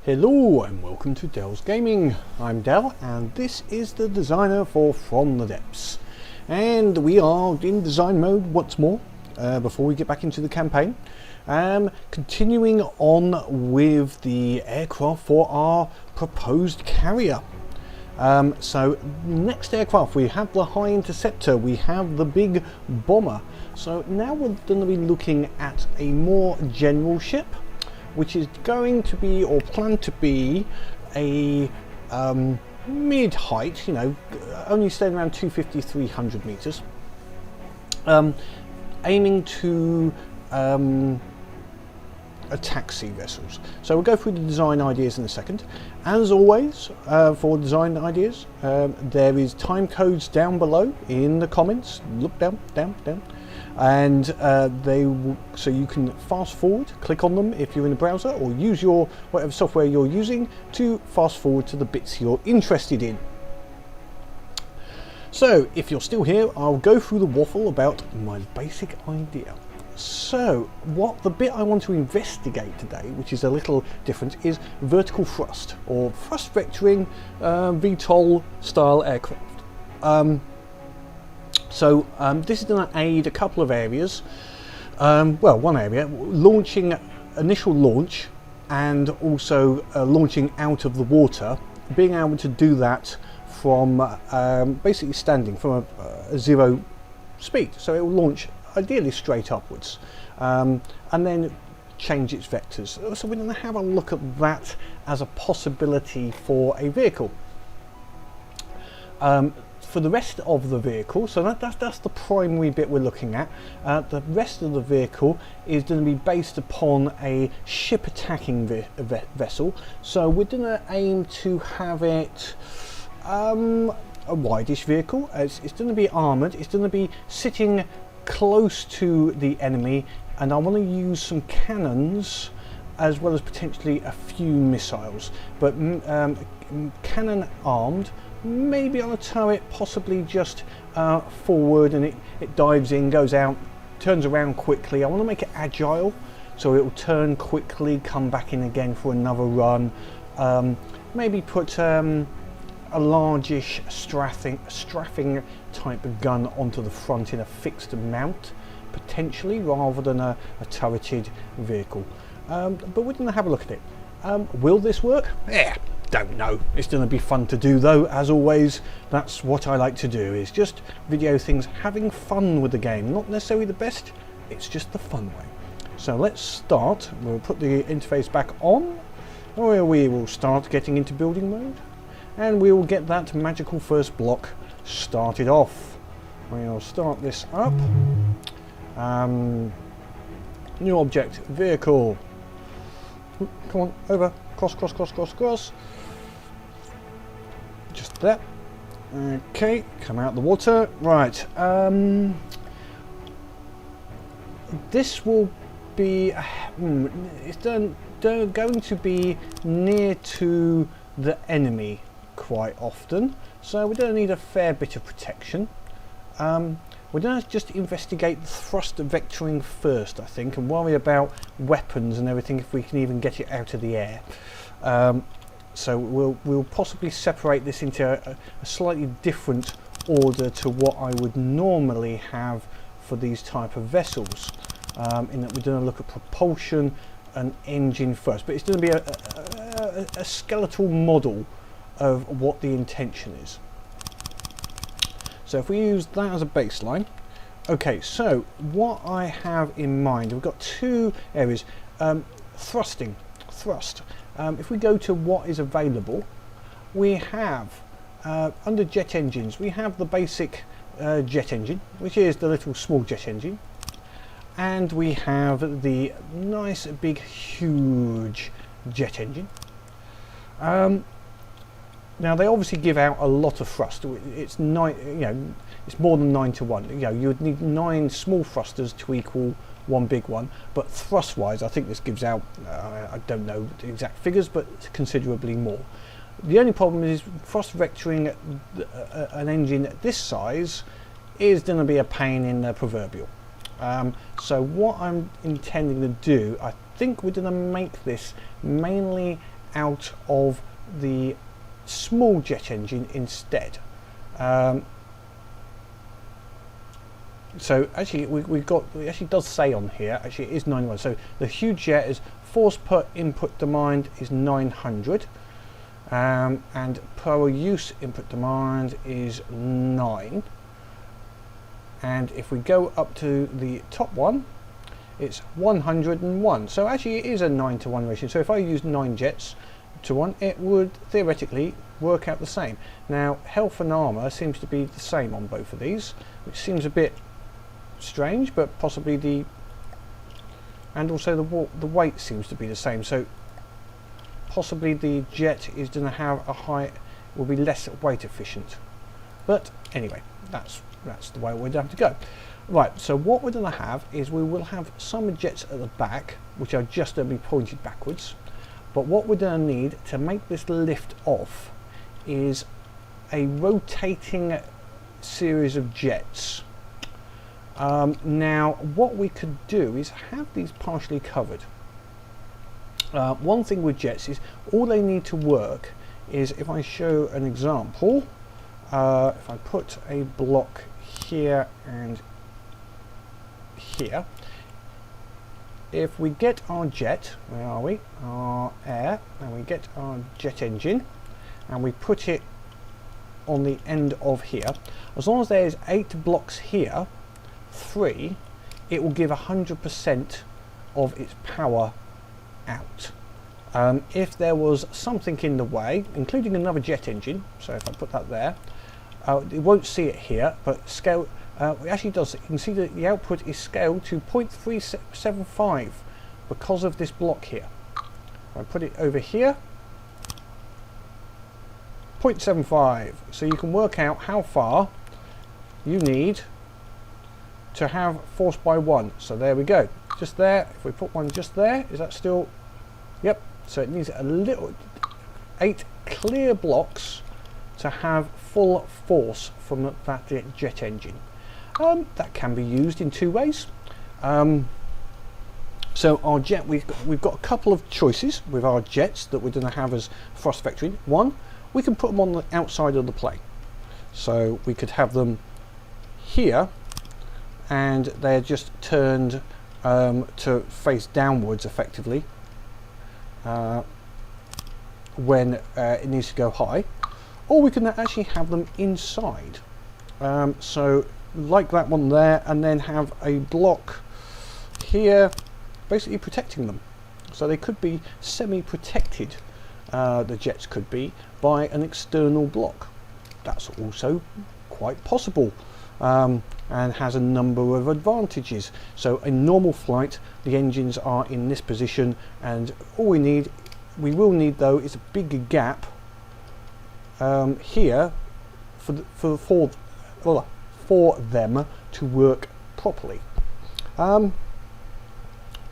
Hello and welcome to Dell's Gaming. I'm Dell and this is the designer for From the Depths. And we are in design mode once more before we get back into the campaign. Continuing on with the aircraft for our proposed carrier. So next aircraft we have the High Interceptor, we have the big bomber. So now we're going to be looking at a more general ship, which is going to be, or planned to be, a mid-height, only staying around 250-300 meters, aiming to attack sea vessels. So we'll go through the design ideas in a second. As always, for design ideas, there is time codes down below in the comments. Look down, and so you can fast forward, click on them if you're in the browser, or use your whatever software you're using to fast forward to the bits you're interested in. So if you're still here, I'll go through the waffle about my basic idea. So what the bit I want to investigate today, which is a little different, is vertical thrust, or thrust vectoring VTOL style aircraft. So this is going to aid a couple of areas. Well, one area, launching, initial launch, and also launching out of the water, being able to do that from basically standing from a zero speed. So it will launch ideally straight upwards, and then change its vectors. So we're going to have a look at that as a possibility for a vehicle. For the rest of the vehicle, so that's the primary bit we're looking at. The rest of the vehicle is going to be based upon a ship attacking vessel. So we're going to aim to have it a wideish vehicle. It's going to be armoured. It's going to be sitting close to the enemy, and I want to use some cannons as well as potentially a few missiles. But cannon armed, maybe on a turret, possibly just forward, and it dives in, goes out, turns around quickly. I want to make it agile, so it will turn quickly, come back in again for another run. Maybe put a largish strafing type of gun onto the front in a fixed mount, potentially, rather than a turreted vehicle. But we're going to have a look at it. Will this work? Yeah. Don't know. It's going to be fun to do though, as always. That's what I like to do, is just video things, having fun with the game. Not necessarily the best, it's just the fun way. So let's start. We'll put the interface back on, where we will start getting into building mode, and we will get that magical first block started off. We'll start this up. New object, vehicle. Come on, over. Cross. Just that. Okay, come out the water. Right. This will be. It's going to be near to the enemy quite often, so we're going to need a fair bit of protection. We're going to just investigate the thrust vectoring first, I think, and worry about weapons and everything if we can even get it out of the air. So we'll possibly separate this into a slightly different order to what I would normally have for these type of vessels, in that we're going to look at propulsion and engine first, but it's going to be a skeletal model of what the intention is. So if we use that as a baseline, okay, so what I have in mind, we've got two areas. Thrust. If we go to what is available, we have, under jet engines, we have the basic jet engine, which is the little small jet engine. And we have the nice, big, huge jet engine. Now they obviously give out a lot of thrust. It's it's more than 9 to 1. You would need 9 small thrusters to equal one big one. But thrust-wise, I think this gives out, I don't know the exact figures, but considerably more. The only problem is thrust vectoring an engine this size is going to be a pain in the proverbial. So what I'm intending to do, I think we're going to make this mainly out of the small jet engine instead. So actually it actually does say on here, actually it is 91. So the huge jet is force per input demand is 900, and per use input demand is 9. And if we go up to the top one, it's 101. So actually it is a 9-to-1 ratio. So if I use 9 jets to 1, it would theoretically work out the same. Now health and armor seems to be the same on both of these, which seems a bit strange, but possibly and also the weight seems to be the same. So possibly the jet is going to have will be less weight efficient. But anyway, that's the way we're going to have to go. Right, so what we're going to have is we will have some jets at the back, which are just going to be pointed backwards. But what we're going to need to make this lift off is a rotating series of jets. Now, what we could do is have these partially covered. One thing with jets is all they need to work is, if I show an example, if I put a block here and here, if we get our jet, where are we, our air, and we get our jet engine and we put it on the end of here, as long as there's 8 blocks here, 3, it will give 100% of its power out. If there was something in the way, including another jet engine, so if I put that there, it won't see it here, but scale, it actually does. You can see that the output is scaled to 0.375 because of this block here. If I put it over here, 0.75, so you can work out how far you need to have force by 1. So there we go, just there. If we put one just there, is that still, yep, so it needs a little 8 clear blocks to have full force from that jet engine. That can be used in 2 ways. So our jet, we've got a couple of choices with our jets that we're going to have as thrust vectoring. One, we can put them on the outside of the plane, so we could have them here and they're just turned to face downwards effectively when it needs to go high, or we can actually have them inside, so like that one there, and then have a block here basically protecting them. So they could be semi-protected, the jets could be, by an external block. That's also quite possible, and has a number of advantages. So in normal flight the engines are in this position, and all we will need though is a bigger gap here for them to work properly.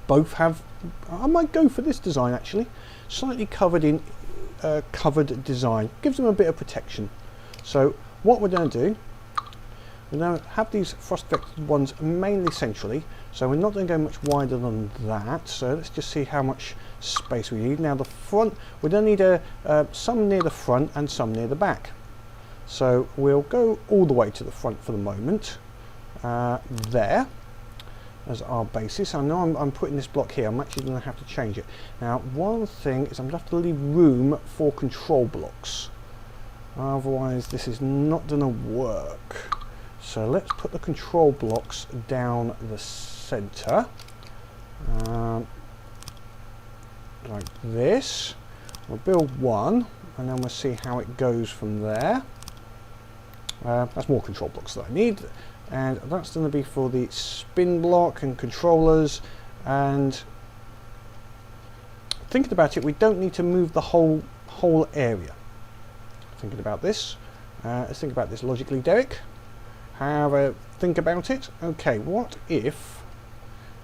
Both have, I might go for this design actually, slightly covered in covered design, gives them a bit of protection. So what we're going to do, we're going to have these thrust vectored ones mainly centrally, so we're not going to go much wider than that. So let's just see how much space we need. Now the front, we're going to need some near the front and some near the back. So we'll go all the way to the front for the moment, there as our basis. I know I'm putting this block here, I'm actually going to have to change it. Now one thing is I'm going to have to leave room for control blocks, otherwise this is not going to work. So let's put the control blocks down the center, like this. We'll build one and then we'll see how it goes from there. That's more control blocks that I need, and that's going to be for the spin block and controllers. And thinking about it, we don't need to move the whole area. Thinking about this, let's think about this logically, Derek. Have a think about it. Okay, what if?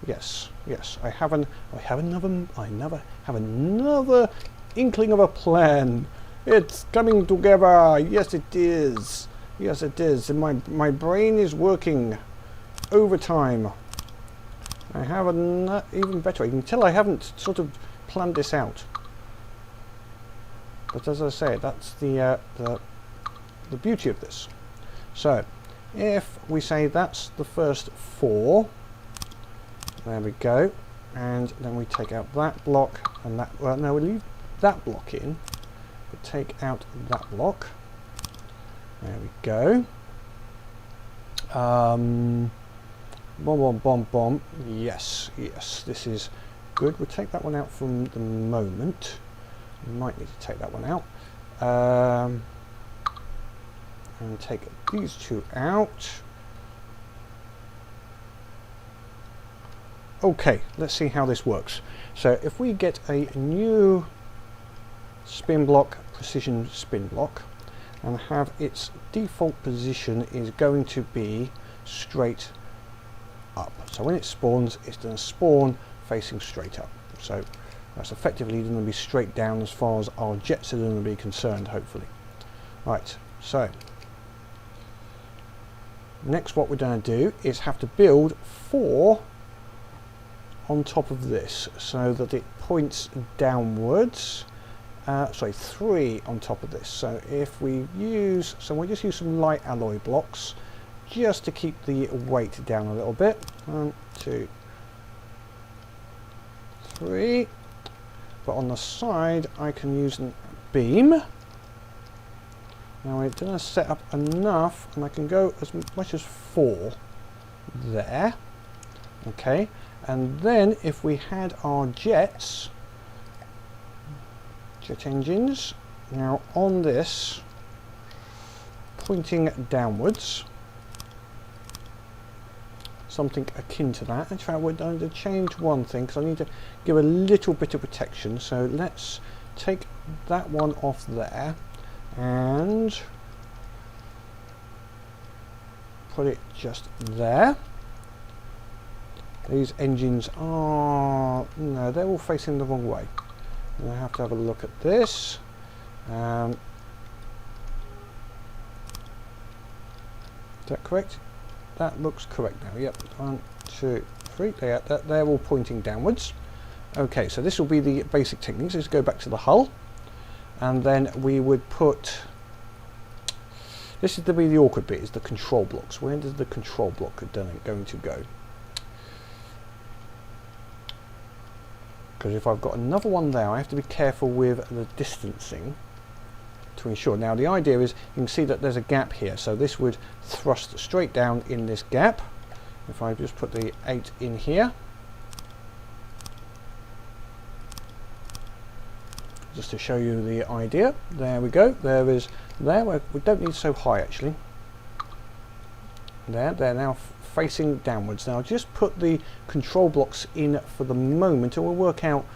Yes, I have another inkling of a plan. It's coming together. Yes, it is. Yes, it is. And my brain is working overtime. I have even better. You can tell I haven't sort of planned this out. But as I say, that's the beauty of this. So if we say that's the first 4, there we go, and then we take out that block and that, well, no, we leave that block in, but take out that block. There we go. Bomb, bomb, bomb, bomb. Yes, yes, this is good. We'll take that one out for the moment. We might need to take that one out. And take these 2 out. Okay, let's see how this works. So if we get a new spin block, precision spin block, and have its default position is going to be straight up. So when it spawns, it's going to spawn facing straight up. So that's effectively going to be straight down as far as our jets are going to be concerned, hopefully. Right, so next what we're going to do is have to build 4 on top of this so that it points downwards. Sorry, 3 on top of this. So if we use, so we'll just use some light alloy blocks just to keep the weight down a little bit. 1, 2, 3. But on the side I can use a beam. Now we're going to set up enough, and I can go as much as 4 there. Okay, and then if we had our jet engines now on this pointing downwards, something akin to that. In fact, we're going to change one thing because I need to give a little bit of protection. So let's take that one off there and put it just there. These engines are, no, they're all facing the wrong way. And I have to have a look at this. Is that correct? That looks correct now. Yep. 1, 2, 3. They're all pointing downwards. Okay, so this will be the basic techniques. Let's go back to the hull, and then we would put. This is to be the awkward bit. Is the control blocks. Where does the control block going to go? Because if I've got another one there, I have to be careful with the distancing to ensure. Now the idea is, you can see that there's a gap here, so this would thrust straight down in this gap. If I just put the 8 in here, just to show you the idea. There we go. There is there. We don't need so high actually. There, they're now facing downwards. Now just put the control blocks in for the moment, and we'll work out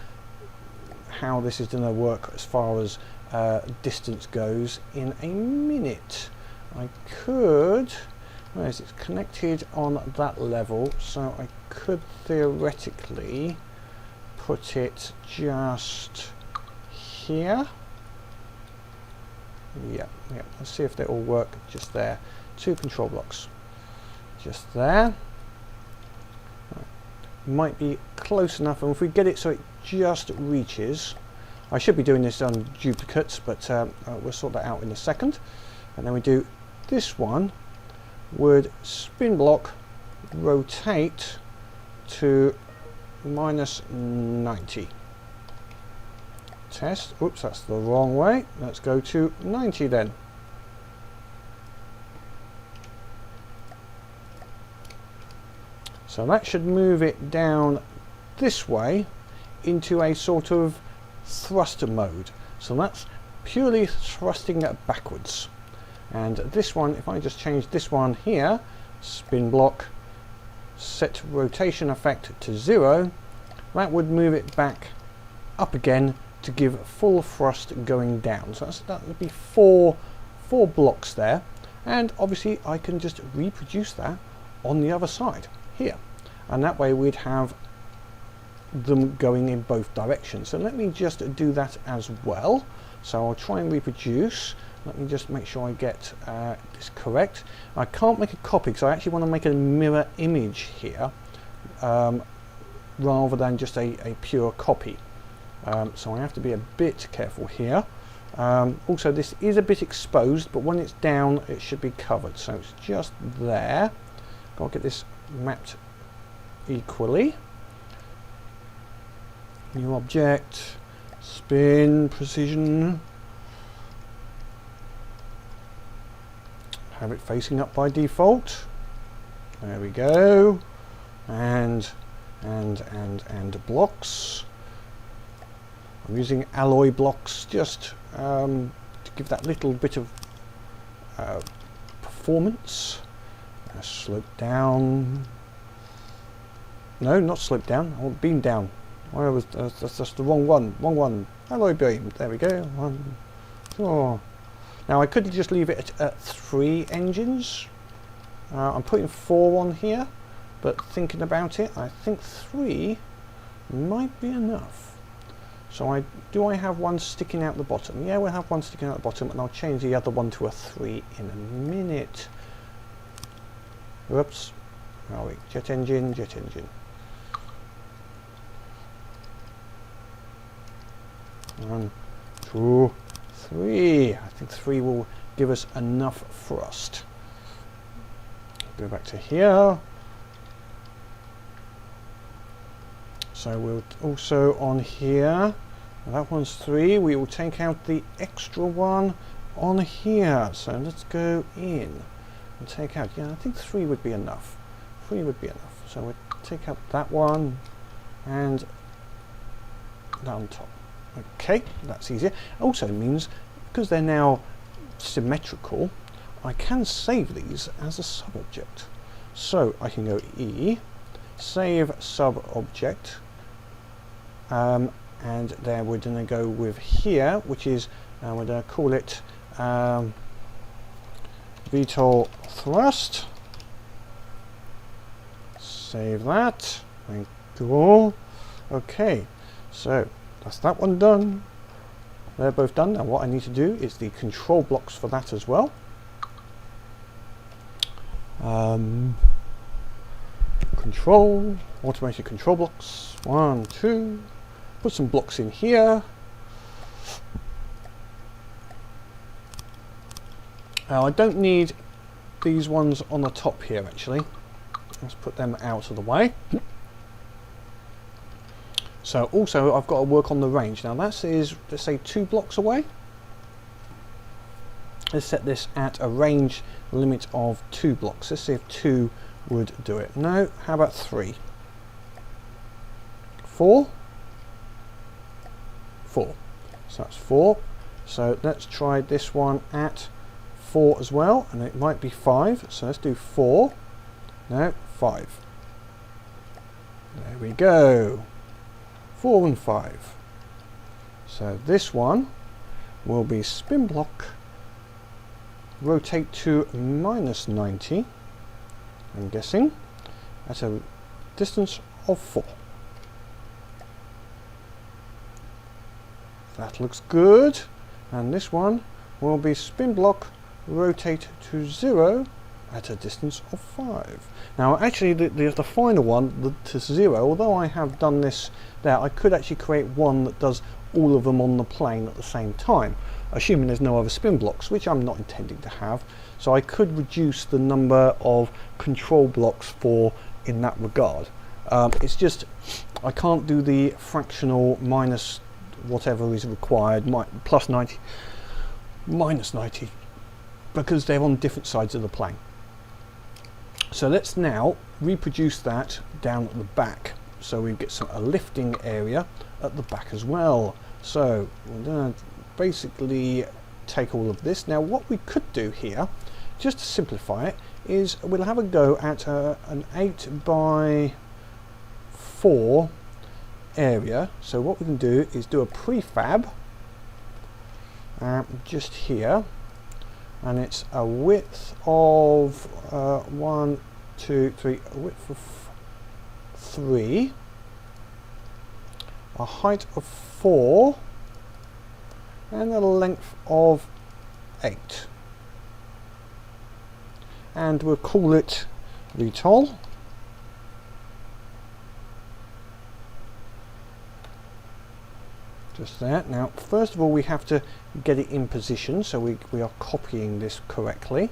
how this is going to work as far as distance goes in a minute. I could, where is it, connected on that level, so I could theoretically put it just here. Yeah, let's see if they all work just there. 2 control blocks just there. Might be close enough, and if we get it so it just reaches, I should be doing this on duplicates, but we'll sort that out in a second. And then we do this one would spin block rotate to -90. Test. Oops, that's the wrong way. Let's go to 90 then. So that should move it down this way into a sort of thruster mode. So that's purely thrusting backwards. And this one, if I just change this one here, spin block, set rotation effect to 0, that would move it back up again to give full thrust going down. So that would be four blocks there. And obviously I can just reproduce that on the other side here. And that way we'd have them going in both directions. So let me just do that as well. So I'll try and reproduce. Let me just make sure I get this correct. I can't make a copy because I actually want to make a mirror image here rather than just a pure copy. So I have to be a bit careful here. Also, this is a bit exposed, but when it's down it should be covered, so it's just there. I'll get this mapped equally. New object, spin, precision. Have it facing up by default. There we go. And blocks. I'm using alloy blocks just to give that little bit of performance. Slope down. No, not slope down. I want beam down. That's just the wrong one. Wrong one. Alloy beam. There we go. Oh. Now I could just leave it at 3 engines. I'm putting 4 on here, but thinking about it, I think 3 might be enough. So do I have one sticking out the bottom? Yeah, we'll have one sticking out the bottom, and I'll change the other one to a 3 in a minute. Whoops. Where are we? Jet engine, jet engine. 1, 2, 3. I think 3 will give us enough thrust. Go back to here. So we'll also on here, that one's 3. We will take out the extra one on here. So let's go in and take out, yeah, I think 3 would be enough. 3 would be enough. So we'll take out that one and that on top. Okay, that's easier. Also means, because they're now symmetrical, I can save these as a sub-object. So I can go E, save sub-object, and then we're going to go with here, which is, we're going to call it VTOL thrust. Save that. Thank you. Okay, so that's that one done. They're both done. Now what I need to do is the control blocks for that as well. Control, automated control blocks. 1, 2. Put some blocks in here. Now I don't need these ones on the top here actually. Let's put them out of the way. So also I've got to work on the range. Now that is, let's say 2 blocks away. Let's set this at a range limit of 2 blocks. Let's see if 2 would do it. No, how about 3? 4? 4. So that's 4. So let's try this one at 4 as well, and it might be 5. So let's do 4. No, 5. There we go. 4 and 5. So this one will be spin block, rotate to -90, I'm guessing, at a distance of 4. That looks good. And this one will be spin block, rotate to 0 at a distance of 5. Now actually the final one, to 0, although I have done this there, I could actually create one that does all of them on the plane at the same time, assuming there's no other spin blocks, which I'm not intending to have. So I could reduce the number of control blocks for in that regard. It's just I can't do the fractional minus whatever is required, plus 90, minus 90, because they're on different sides of the plane. So let's now reproduce that down at the back, so we get a lifting area at the back as well. So we're going to basically take all of this. Now what we could do here, just to simplify it, is we'll have a go at an 8 by 4 area. So what we can do is do a prefab just here, and it's a width of 1, 2, 3, a width of 3, a height of 4, and a length of 8. And we'll call it VTOL. Just there. Now, first of all, we have to get it in position, so we are copying this correctly.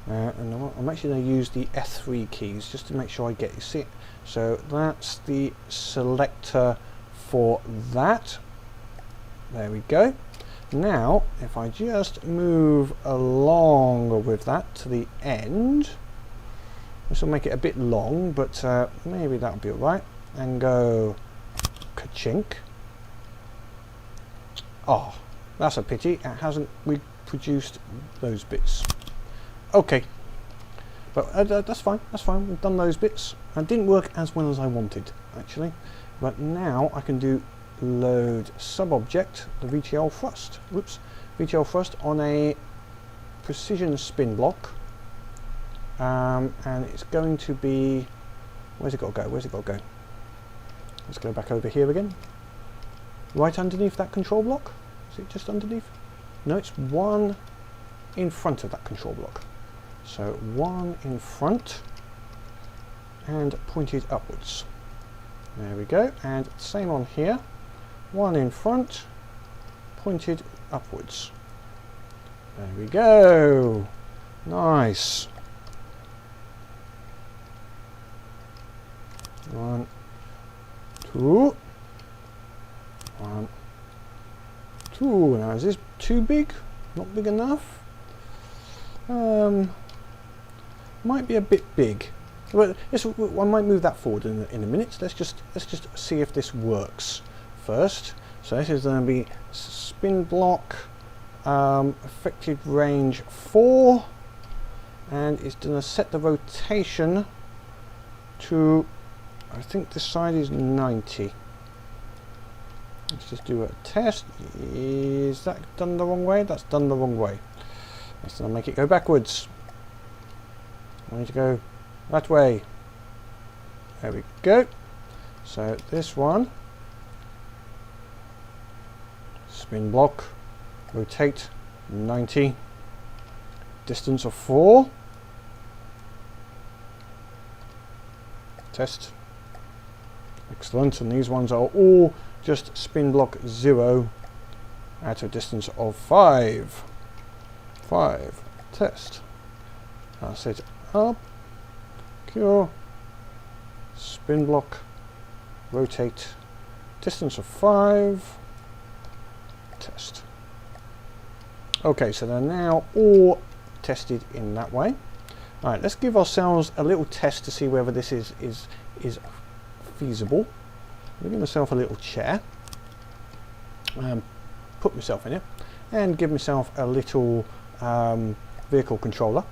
And I'm actually going to use the F3 keys just to make sure I get it. See, so that's the selector for that. There we go. Now, if I just move along with that to the end, this will make it a bit long, but maybe that'll be alright. And go ka-chink. Oh, that's a pity. It hasn't reproduced those bits. Okay, but that's fine, that's fine, we've done those bits. It didn't work as well as I wanted, actually. But now I can do load sub-object, the VTOL thrust. Whoops, VTOL thrust on a precision spin block. And it's going to be, where's it got to go, where's it got to go? Let's go back over here again. Right underneath that control block? Is it just underneath? No, it's one in front of that control block. So one in front and pointed upwards. There we go. And same on here. One in front, pointed upwards. There we go. Nice. One, two. One, two. Now is this too big? Not big enough? Might be a bit big. But I might move that forward in a minute. Let's just see if this works first. So this is going to be spin block, effective range 4, and it's going to set the rotation to, I think this side is 90. Let's just do a test. Is that done the wrong way? That's done the wrong way. Let's going to make it go backwards. I need to go that way. There we go. So this one, spin block, rotate 90, distance of 4, test. Excellent. And these ones are all just spin block 0 at a distance of 5. 5, test. I'll set up, cure, spin block, rotate, distance of 5, test. Okay, so they're now all tested in that way. Alright, let's give ourselves a little test to see whether this is feasible. I'll give myself a little chair, put myself in it, and give myself a little vehicle controller,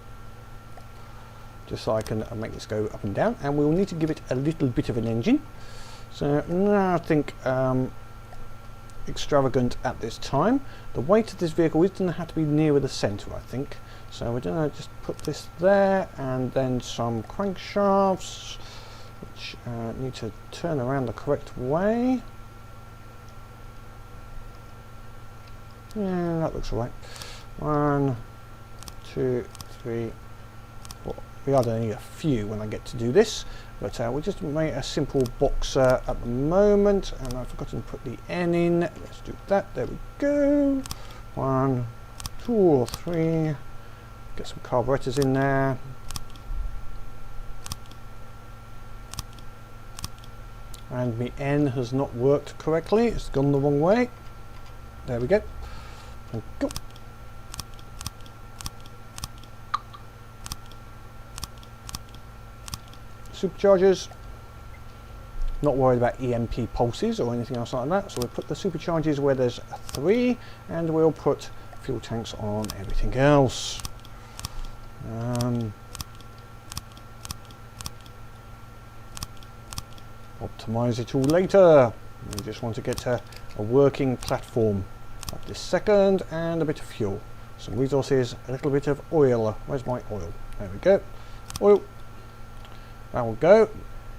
just so I can make this go up and down, and we will need to give it a little bit of an engine. So nothing extravagant at this time. The weight of this vehicle is going to have to be nearer the centre, I think. So we're going to just put this there, and then some crankshafts, which need to turn around the correct way. Yeah, that looks alright. 1, 2, 3, 4. We are going to need a few when I get to do this, but we'll just make a simple boxer at the moment, and I've forgotten to put the N in. Let's do that. There we go. 1, 2 or 3. Get some carburetors in there. And my N has not worked correctly. It's gone the wrong way. There we go. And go. Superchargers. Not worried about EMP pulses or anything else like that. So we'll put the superchargers where there's a 3, and we'll put fuel tanks on everything else. Optimize it all later. We just want to get a working platform at this second, and a bit of fuel, some resources, a little bit of oil. Where's my oil? There we go. Oil. That will go.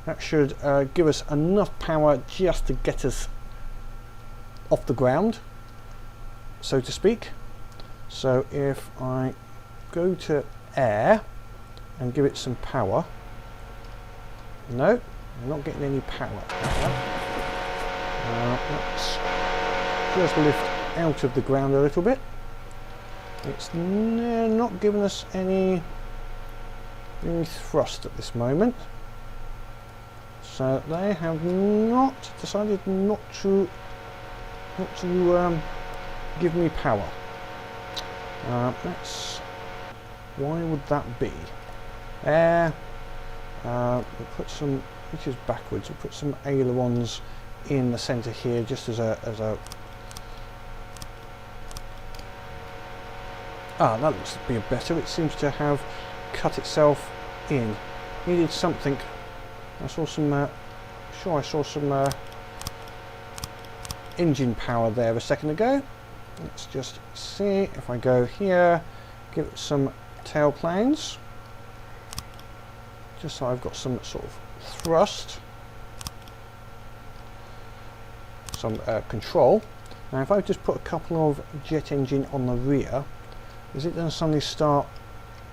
That should give us enough power just to get us off the ground, so to speak. So if I go to air and give it some power, no, I'm not getting any power. Let's just lift out of the ground a little bit. It's not giving us any thrust at this moment, so they have decided not to give me power. Why would that be? We'll put some, which is backwards, we'll put some ailerons in the centre here, just as a that looks to be better. It seems to have cut itself in. Needed something. I saw some I saw some engine power there a second ago. Let's just see if I go here, give it some tail planes, just so I've got some sort of thrust, some control. Now if I just put a couple of jet engine on the rear, is it going to suddenly start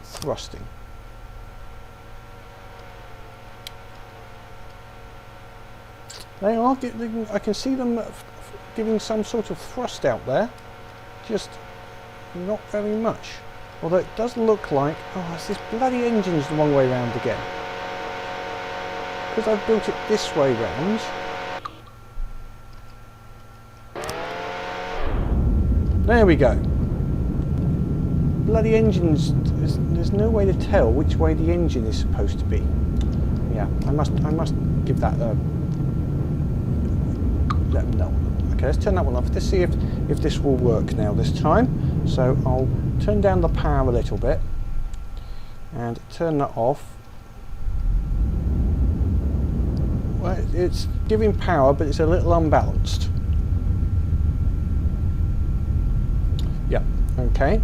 thrusting? They are getting, I can see them giving some sort of thrust out there, just not very much. Although it does look like, oh, it's this bloody engine's the wrong way round again. Because I've built it this way round. There we go. Bloody engines, there's no way to tell which way the engine is supposed to be. Yeah, I must give that let them know. Okay, let's turn that one off. Let's see if this will work now this time. So I'll turn down the power a little bit and turn that off. Well, it's giving power, but it's a little unbalanced. Yeah, okay.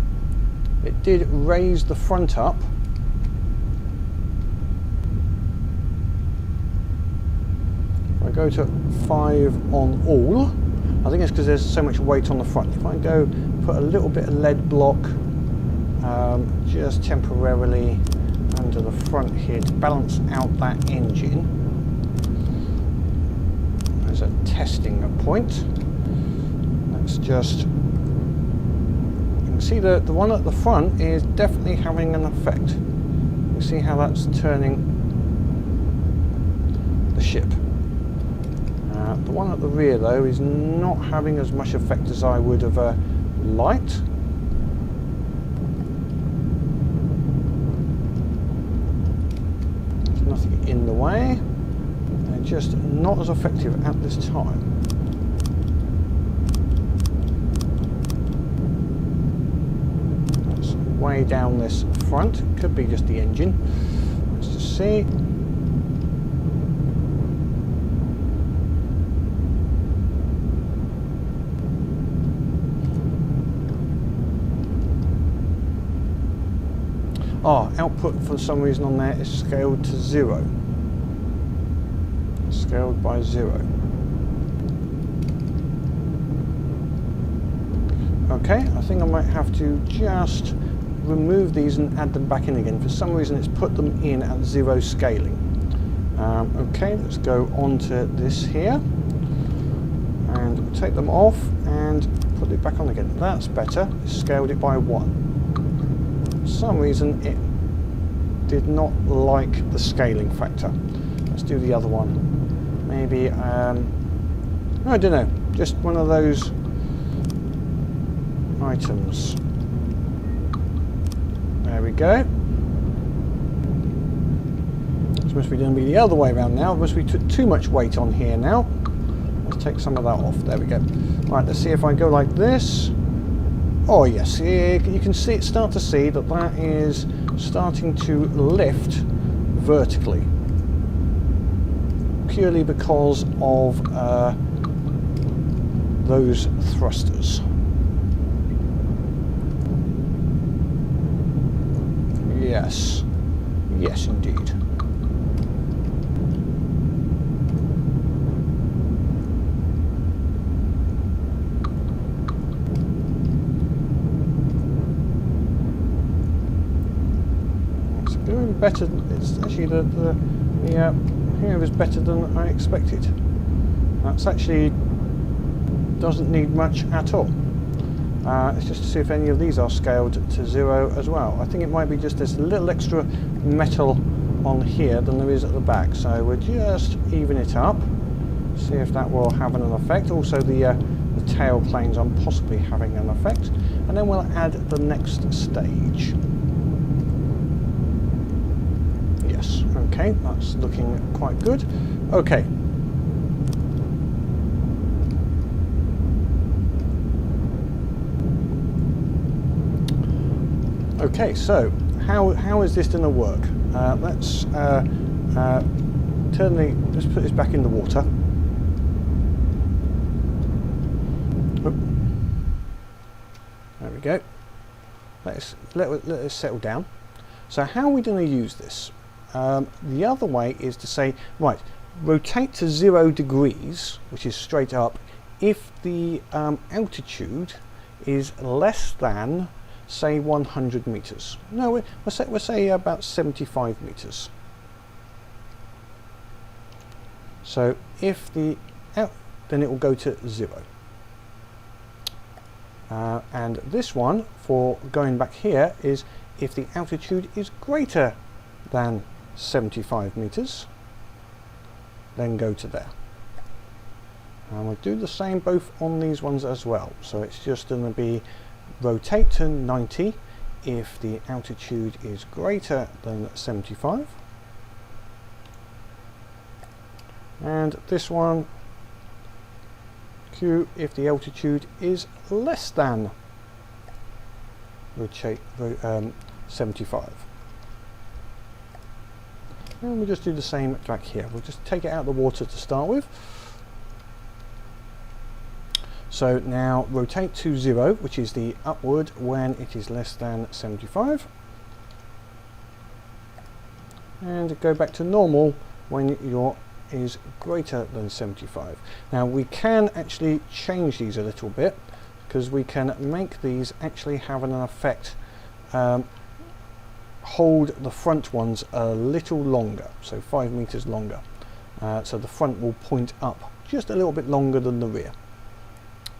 It did raise the front up. If I go to 5 on all, I think it's because there's so much weight on the front. If I go put a little bit of lead block just temporarily under the front here to balance out that engine as a testing point. Let's just, see the one at the front is definitely having an effect. You see how that's turning the ship. The one at the rear though is not having as much effect as I would have liked. There's nothing in the way. They're just not as effective at this time. Way down this front, it could be just the engine. Let's just see. Output for some reason on there is scaled to 0. Scaled by 0. Okay, I think I might have to just remove these and add them back in again. For some reason it's put them in at 0 scaling. Okay, let's go on to this here and take them off and put it back on again. That's better. It's scaled it by 1. For some reason it did not like the scaling factor. Let's do the other one. Maybe, I don't know, just one of those items. There we go. This must be going to be the other way around now. Must be too much weight on here now. Let's take some of that off. There we go. Right, let's see if I go like this. Oh yes, you can see it, start to see that that is starting to lift vertically. Purely because of those thrusters. Yes, yes indeed. It's doing better. It's actually the here is better than I expected. That's actually doesn't need much at all. Let's just see if any of these are scaled to 0 as well. I think it might be just this little extra metal on here than there is at the back. So we'll just even it up, see if that will have an effect. Also the tail planes are possibly having an effect. And then we'll add the next stage. Yes, okay, that's looking quite good. Okay. Okay, so how is this going to work? Let's let's put this back in the water. Oop. There we go. Let it settle down. So how are we going to use this? The other way is to say, right, rotate to 0 degrees, which is straight up, if the altitude is less than, say, 100 meters. No, we'll say about 75 meters. So if the then it will go to 0. And this one for going back here is if the altitude is greater than 75 meters, then go to there. And we'll do the same both on these ones as well. So it's just going to be rotate to 90 if the altitude is greater than 75. And this one, Q, if the altitude is less than 75. And we'll just do the same back here. We'll just take it out of the water to start with. So now rotate to 0, which is the upward when it is less than 75. And go back to normal when your is greater than 75. Now we can actually change these a little bit, because we can make these actually have an effect, hold the front ones a little longer, so 5 meters longer. So the front will point up just a little bit longer than the rear.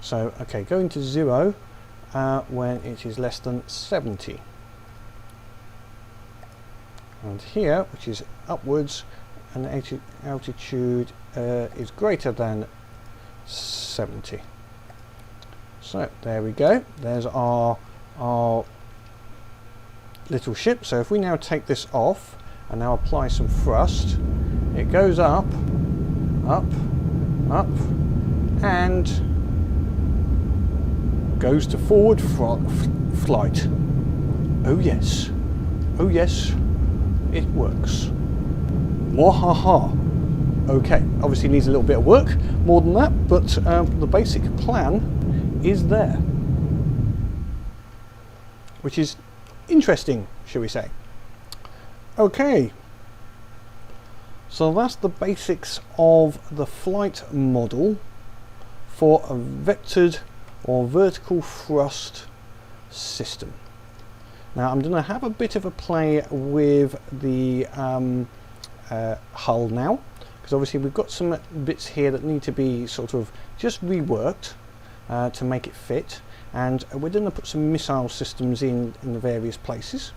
So, okay, going to 0 when it is less than 70. And here, which is upwards, and the altitude is greater than 70. So, there we go. There's our little ship. So if we now take this off and now apply some thrust, it goes up, up, up, and goes to forward flight. Oh yes, oh yes, it works. Mwahaha. Okay, obviously needs a little bit of work, more than that, but the basic plan is there, which is interesting, shall we say. Okay, so that's the basics of the flight model for a vectored or vertical thrust system. Now I'm going to have a bit of a play with the hull now, because obviously we've got some bits here that need to be sort of just reworked to make it fit, and we're going to put some missile systems in the various places.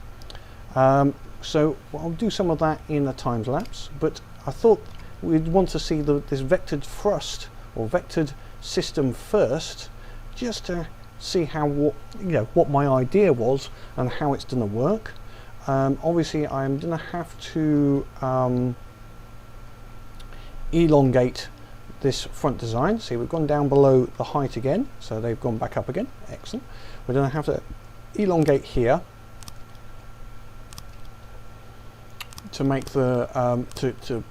So I'll do some of that in a time lapse, but I thought we'd want to see this vectored thrust or vectored system first, just to see how what my idea was and how it's going to work. Obviously I'm going to have to elongate this front design. See, we've gone down below the height again, so they've gone back up again. Excellent. We're going to have to elongate here to make the to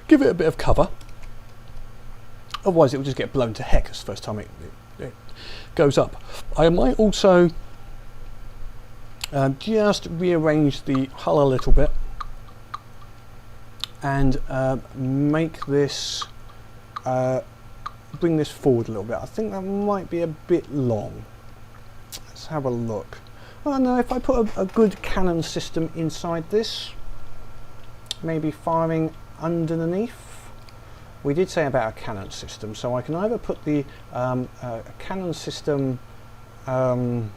give it a bit of cover. Otherwise it will just get blown to heck as the first time it goes up. I might also just rearrange the hull a little bit and make this bring this forward a little bit. I think that might be a bit long. Let's have a look. Oh no, if I put a good cannon system inside this, maybe firing underneath, we did say about a cannon system, so I can either put the a cannon system. Oh,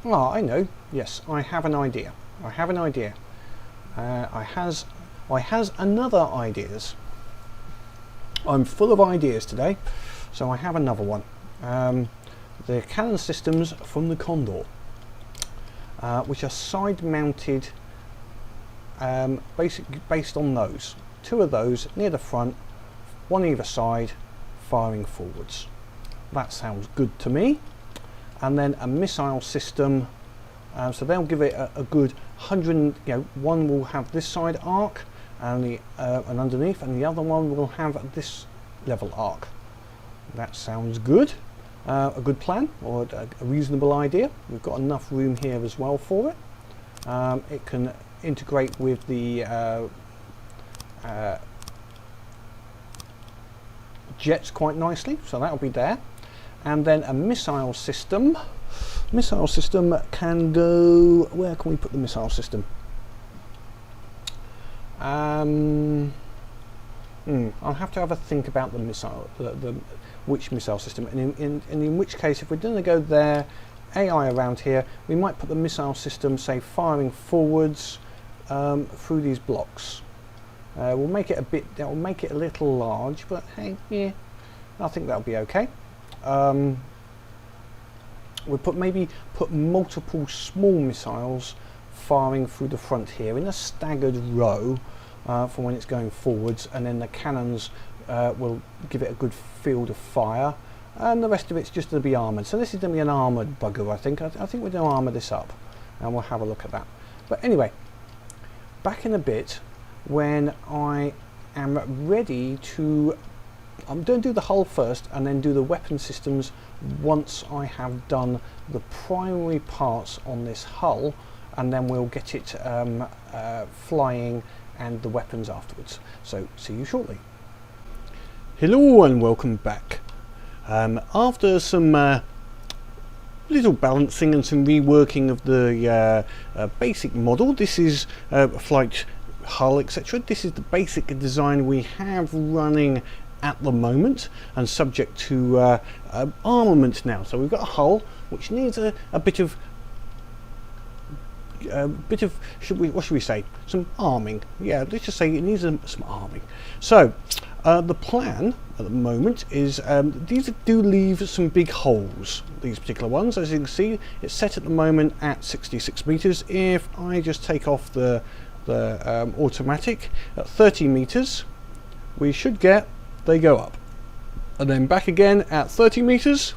I know. Yes, I have an idea. I have an idea. I has another ideas. I'm full of ideas today, so I have another one. The cannon systems from the Condor, which are side-mounted, based on those. 2 of those near the front, 1 either side, firing forwards. That sounds good to me. And then a missile system, so they'll give it a good 100. One will have this side arc and underneath, and the other one will have this level arc. That sounds good. A good plan, or a reasonable idea. We've got enough room here as well for it. It can integrate with the jets quite nicely, so that'll be there. And then a missile system. Missile system can go. Where can we put the missile system? I'll have to have a think about the missile, which missile system, and in which case, if we're going to go there, AI around here, we might put the missile system, say, firing forwards through these blocks. We'll make it a bit. That will make it a little large, but hey, yeah, I think that'll be okay. We'll maybe put multiple small missiles firing through the front here in a staggered row for when it's going forwards, and then the cannons will give it a good field of fire, and the rest of it's just going to be armoured. So this is going to be an armoured bugger, I think. I think we're going to armour this up, and we'll have a look at that. But anyway, back in a bit when I am ready to. I'm going to do the hull first and then do the weapon systems once I have done the primary parts on this hull, and then we'll get it flying and the weapons afterwards. So see you shortly. Hello and welcome back. After some little balancing and some reworking of the basic model, this is flight hull, etc. This is the basic design we have running at the moment and subject to armament now. So we've got a hull which needs a bit of what should we say, some arming. Yeah, let's just say it needs some arming. So the plan at the moment is these do leave some big holes, these particular ones. As you can see, it's set at the moment at 66 meters. If I just take off the automatic at 30 meters, we should get, they go up, and then back again at 30 meters,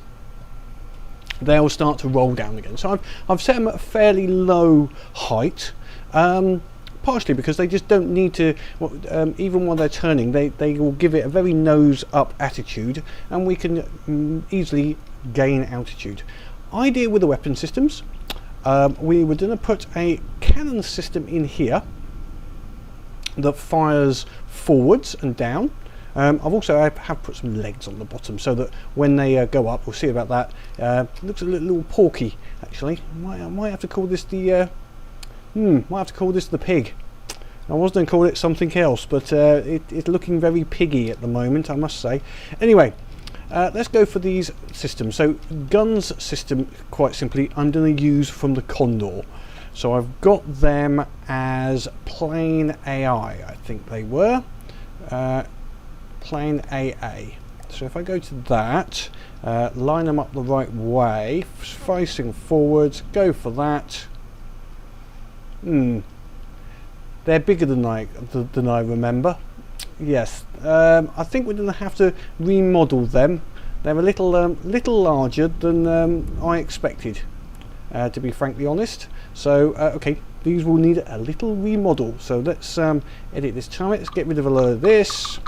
they'll start to roll down again. So I've set them at a fairly low height, partially because they just don't need to, even while they're turning, they will give it a very nose up attitude, and we can easily gain altitude. Idea with the weapon systems, we were going to put a cannon system in here that fires forwards and down. I've also have put some legs on the bottom so that when they go up, we'll see about that. It looks a little porky, actually. I might have to call this the pig. I was going to call it something else, but it's looking very piggy at the moment, I must say. Anyway, let's go for these systems. So guns system, quite simply, I'm going to use from the Condor. So I've got them as plain AI, I think they were. Plain AA. So if I go to that, line them up the right way, facing forwards, go for that. They're bigger than I remember. Yes, I think we're going to have to remodel them. They're a little larger than I expected, to be frankly honest. So okay, these will need a little remodel. So let's edit this turret. Let's get rid of a lot of this.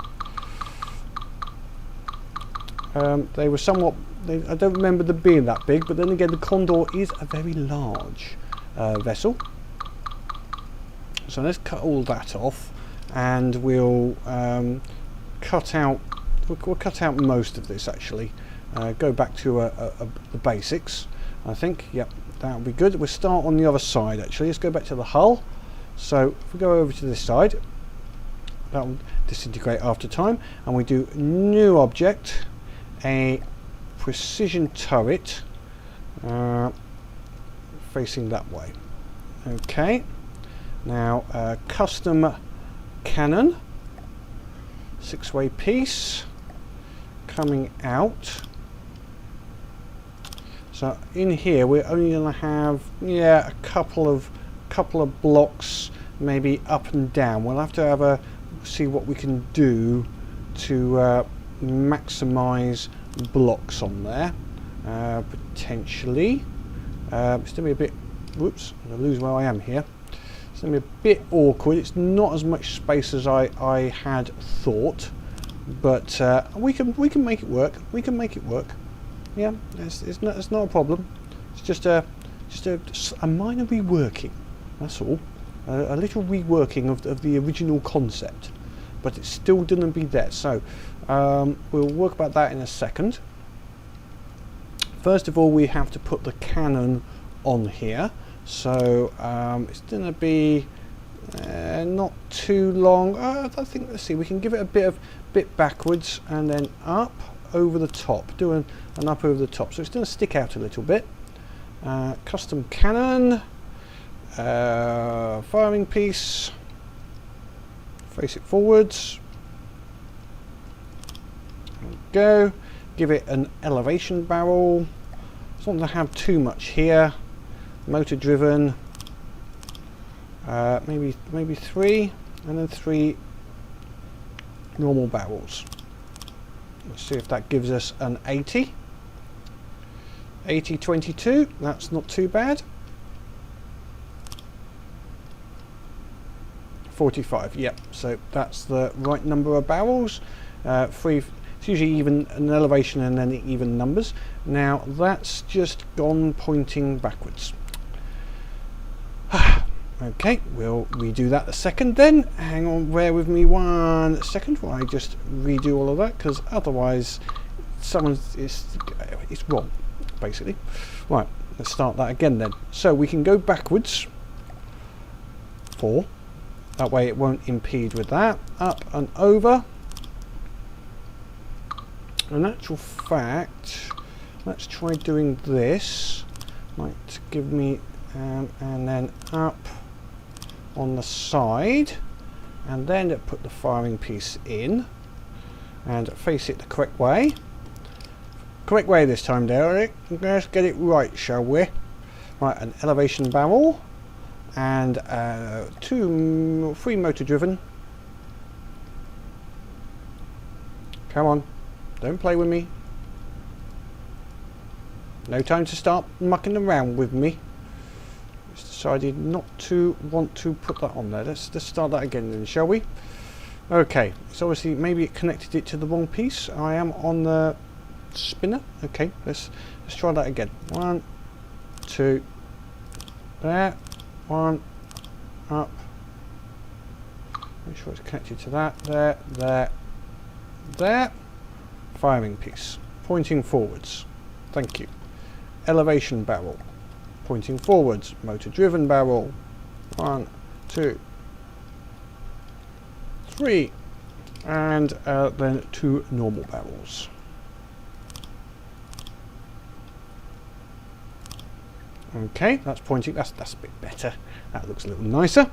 They were somewhat. I don't remember them being that big, but then again, the Condor is a very large vessel. So let's cut all that off, and we'll cut out. We'll cut out most of this actually. Go back to the basics. I think. Yep, that'll be good. We'll start on the other side actually. Let's go back to the hull. So if we go over to this side, that will disintegrate after time. And we do new object, a precision turret facing that way. Okay, now custom cannon, 6-way piece coming out. So in here we're only going to have a couple of blocks, maybe up and down. We'll have to see what we can do to maximize blocks on there. Potentially it's going to be a bit, whoops, I'm going to lose where I am here. It's going to be a bit awkward. It's not as much space as I had thought, but we can make it work. We can make it work. Yeah, it's not a problem. It's just a minor reworking. That's all. A little reworking of the original concept, but it's still going to be there. So we'll work about that in a second. First of all, we have to put the cannon on here. So it's going to be not too long. I think, let's see, we can give it a bit backwards and then up over the top. Do an up over the top. So it's going to stick out a little bit. Custom cannon, firing piece, face it forwards. There we go. Give it an elevation barrel. It's not going to have too much here. Motor driven. Maybe 3, and then 3 normal barrels. Let's see if that gives us an 80. 80-22, that's not too bad. 45, yep, so that's the right number of barrels. 3, it's usually even an elevation and then even numbers. Now that's just gone pointing backwards. Okay, we'll redo that a second then. Hang on, bear with me 1 second while I just redo all of that, because otherwise it's wrong, basically. Right, let's start that again then. So we can go backwards 4. That way it won't impede with that. Up and over. In actual fact, let's try doing this. Might give me and then up on the side, and then put the firing piece in and face it the correct way. Correct way this time, Derek. Let's get it right, shall we? Right, an elevation barrel and 3 motor driven. Come on, don't play with me. No time to start mucking around with me. Just decided not to want to put that on there. Let's start that again then, shall we? Okay, so obviously maybe it connected it to the wrong piece. I am on the spinner. Okay, let's try that again. 1, 2, there, 1, up. Make sure it's connected to that. There. Firing piece, pointing forwards. Thank you. Elevation barrel, pointing forwards. Motor driven barrel. 1, 2, 3, and then 2 normal barrels. Okay, that's pointing. That's a bit better. That looks a little nicer.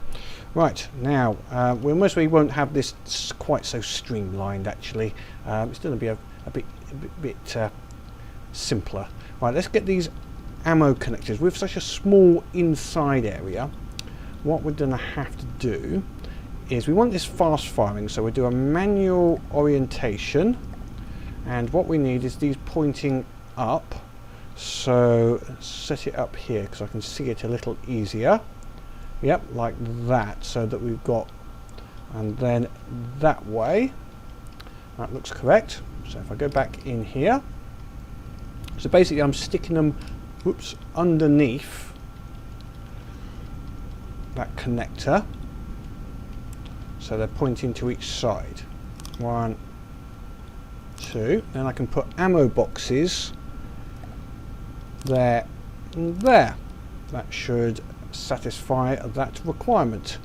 Right, now we mostly won't have this quite so streamlined. Actually, it's going to be a bit simpler. Right, let's get these ammo connectors. With such a small inside area, what we're going to have to do is we want this fast firing, so we'll do a manual orientation, and what we need is these pointing up. So set it up here because I can see it a little easier. Yep, like that, so that we've got, and then that way. That looks correct. So if I go back in here, so basically I'm sticking them, whoops, underneath that connector, so they're pointing to each side. 1, 2, then I can put ammo boxes there and there. That should satisfy that requirement.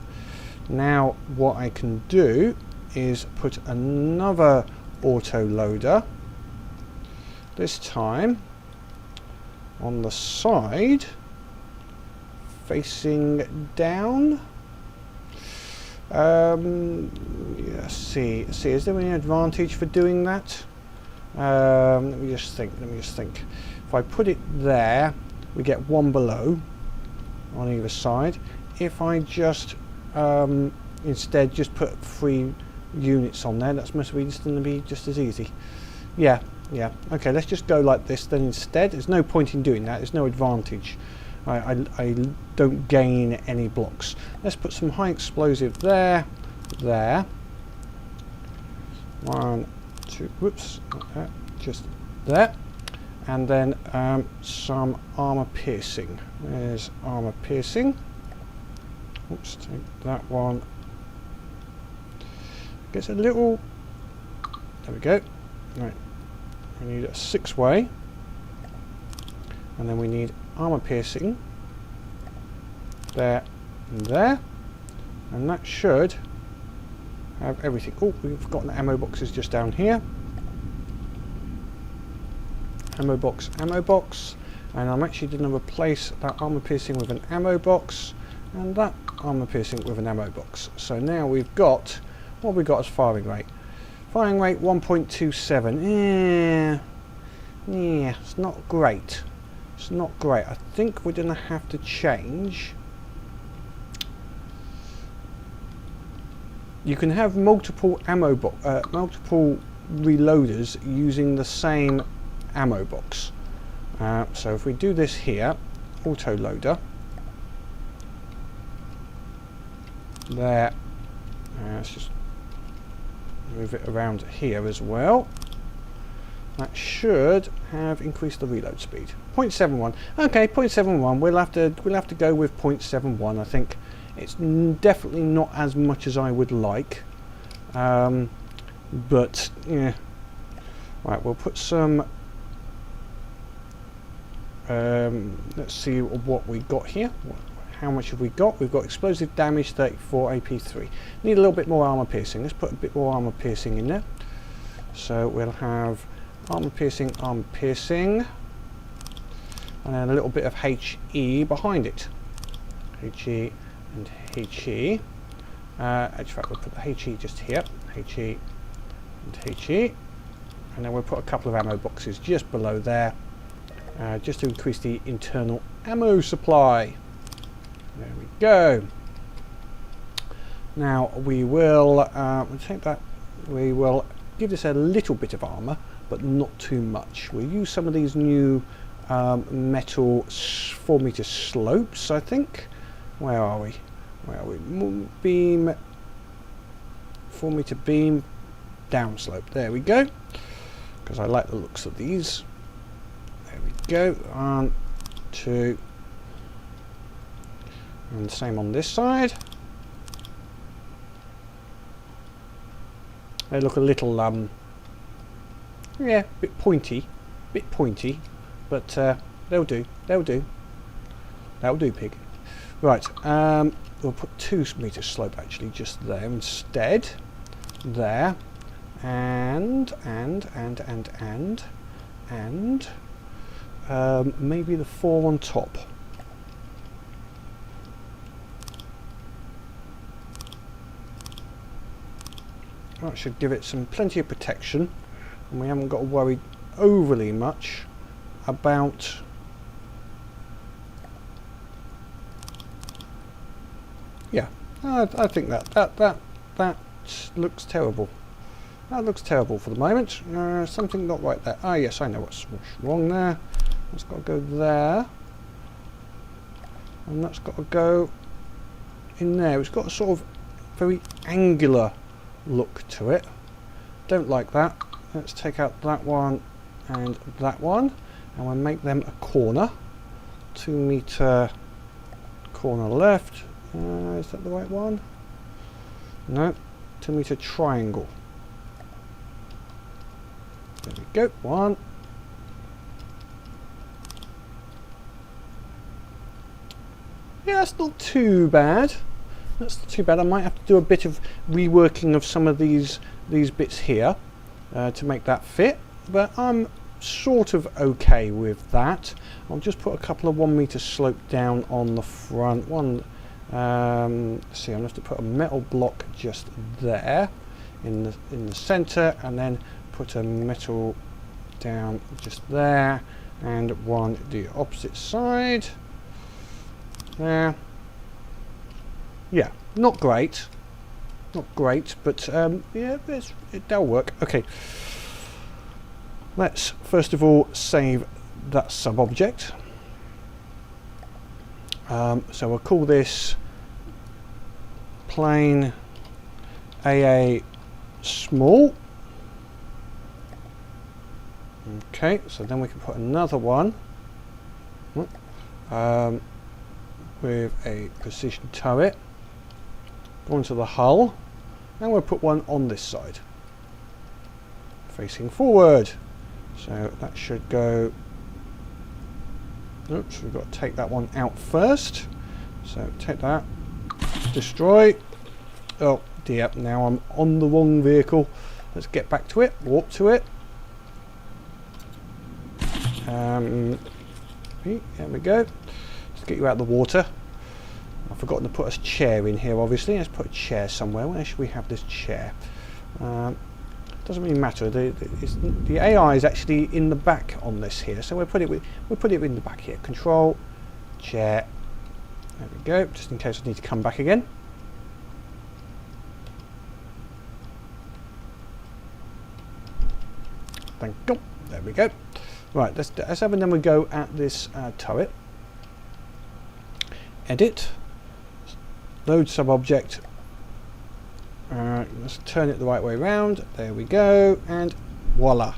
Now what I can do is put another auto loader, this time on the side facing down. Yeah, see, is there any advantage for doing that? Let me just think. If I put it there, we get one below on either side. If I just instead just put 3 units on there, that's must be just going to be just as easy. Yeah. Okay, let's just go like this then instead. There's no point in doing that. There's no advantage. I don't gain any blocks. Let's put some high explosive there. 1, 2, whoops, just there. And then some armor piercing. There's armor piercing. Oops, take that one. Gets a little, there we go. Right, we need a 6-way. And then we need armor piercing there and there, and that should have everything. Oh, we've forgotten the ammo boxes just down here. Ammo box, and I'm actually going to replace that armor piercing with an ammo box and that armor piercing with an ammo box. So now we've got, what have we got as firing rate? Firing rate 1.27. Yeah, it's not great. It's not great. I think we're going to have to change. You can have multiple multiple reloaders using the same ammo box. So if we do this here, auto loader, there. Let's just move it around here as well. That should have increased the reload speed. 0.71. Okay, 0.71. We'll have to go with 0.71. I think it's definitely not as much as I would like, but yeah. Right, we'll put some. Let's see what we got here. How much have we got? We've got explosive damage 34 AP3. Need a little bit more armor piercing. Let's put a bit more armor piercing in there. So we'll have armor piercing, and then a little bit of HE behind it. HE and HE. Actually, we'll put the HE just here. HE and HE. And then we'll put a couple of ammo boxes just below there, just to increase the internal ammo supply. There we go. Now we will take that. We will give this a little bit of armor, but not too much. We'll use some of these new metal 4-meter slopes, I think. Where are we? Beam, 4-meter beam, down slope. There we go. Because I like the looks of these. There we go. 1, 2, and same on this side. They look a little yeah, bit pointy, but they'll do. That'll do, pig. Right, we'll put 2-meter slope actually just there instead. There, and maybe the 4 on top. That should give it plenty of protection, and we haven't got to worry overly much about I think that looks terrible. That looks terrible for the moment. Something not right there. Ah, yes, I know what's wrong there. That's got to go there, and that's got to go in there. It's got a sort of very angular look to it. Don't like that. Let's take out that one and that one, and we'll make them a corner. 2-meter corner left. Is that the right one? No. 2-meter triangle. There we go. 1. Yeah, that's not too bad. That's not too bad. I might have to do a bit of reworking of some of these bits here to make that fit, but I'm sort of okay with that. I'll just put a couple of 1 meter slope down on the front one. See, I'm going to have to put a metal block just there in the center, and then put a metal down just there, and one the opposite side there. Yeah, not great, but yeah, that'll work. Okay, let's first of all save that sub-object. So we'll call this plane AA small. Okay, so then we can put another one with a precision turret onto the hull, and we'll put one on this side facing forward. So that should go. Oops, we've got to take that one out first. So take that, destroy. Oh dear, now I'm on the wrong vehicle. Let's get back to it, warp to it. There we go. Let's get you out of the water. I've forgotten to put a chair in here, obviously. Let's put a chair somewhere. Where should we have this chair? Doesn't really matter. The AI is actually in the back on this here, so we'll put it in the back here. Control, chair. There we go. Just in case I need to come back again. Thank you. There we go. Right, let's have another go at this turret. Edit. Load sub-object. Let's turn it the right way around. There we go, and voila,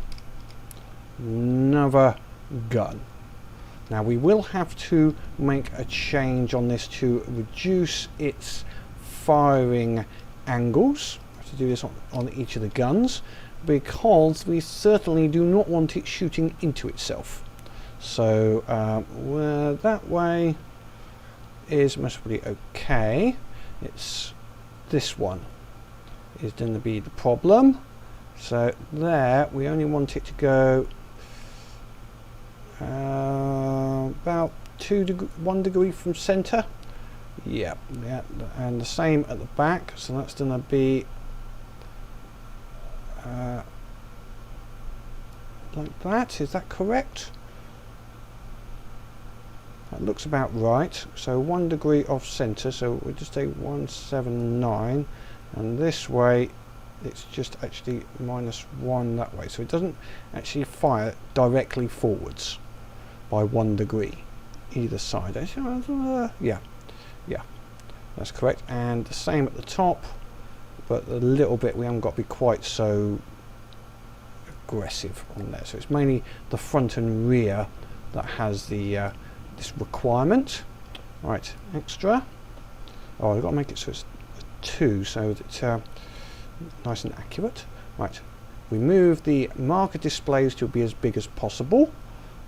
another gun. Now we will have to make a change on this to reduce its firing angles. I have to do this on each of the guns, because we certainly do not want it shooting into itself. So that way is most probably okay. It's this one is going to be the problem. So there, we only want it to go about 1 degree from center. Yeah, and the same at the back. So that's going to be like that. Is that correct? That looks about right. So 1 degree off center. So we'll just take 179. And this way it's just actually -1 that way, so it doesn't actually fire directly forwards by 1 degree either side. Yeah, that's correct. And the same at the top, but a little bit we haven't got to be quite so aggressive on there. So it's mainly the front and rear that has the this requirement. Right, extra. Oh, I've got to make it so it's 2, so that it's nice and accurate. Right, we move the marker displays to be as big as possible.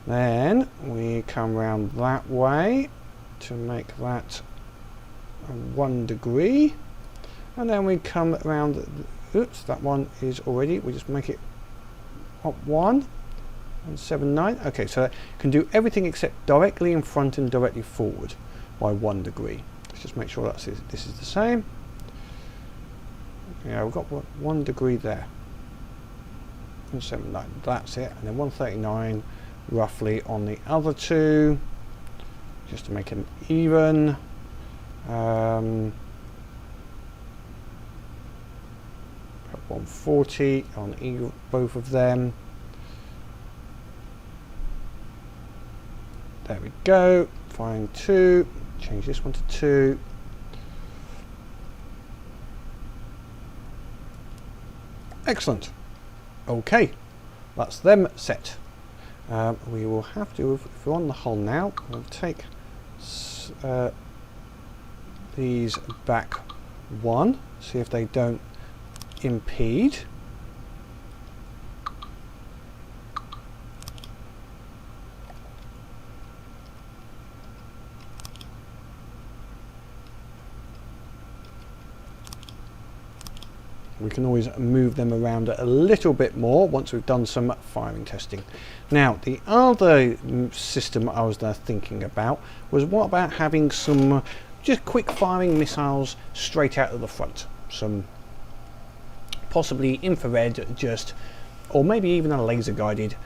Then we come round that way to make that 1 degree, and then we come around. Oops, that one is already. We just make it up 179. Okay, so that can do everything except directly in front and directly forward by 1 degree. Let's just make sure this is the same. Yeah, we've got 1 degree there. 179, that's it. And then 139 roughly on the other two, just to make them even. 140 on both of them. There we go. Find 2. Change this one to 2. Excellent. Okay, that's them set. We will have to, if we're on the hull now, we'll take these back 1, see if they don't impede. We can always move them around a little bit more once we've done some firing testing. Now, the other system I was there thinking about was, what about having some just quick firing missiles straight out of the front? Some possibly infrared, just, or maybe even a laser guided,